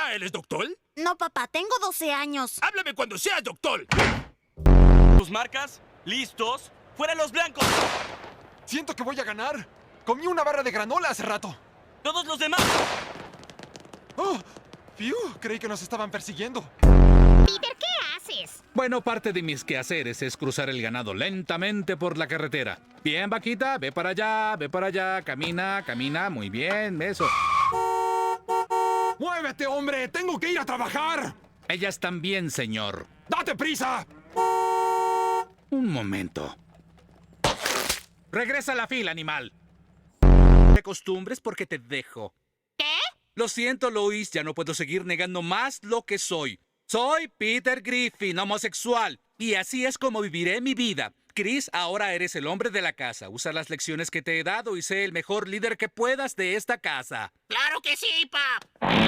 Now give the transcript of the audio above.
¿Ya eres doctor? No, papá, tengo 12 años. Háblame cuando seas doctor. ¿Tus marcas? ¿Listos? ¡Fuera los blancos! Siento que voy a ganar. Comí una barra de granola hace rato. ¡Todos los demás! ¡Oh! ¡Fiu! Creí que nos estaban persiguiendo. Peter, ¿qué haces? Bueno, parte de mis quehaceres es cruzar el ganado lentamente por la carretera. Bien, vaquita, ve para allá, camina, camina, muy bien, eso. ¡Muévete, hombre! ¡Tengo que ir a trabajar! Ellas también, señor. ¡Date prisa! Un momento. Regresa a la fila, animal. Te acostumbres porque te dejo. ¿Qué? Lo siento, Lois, ya no puedo seguir negando más lo que soy. Soy Peter Griffin, homosexual, y así es como viviré mi vida. Chris, ahora eres el hombre de la casa. Usa las lecciones que te he dado y sé el mejor líder que puedas de esta casa. ¡Claro que sí, pap!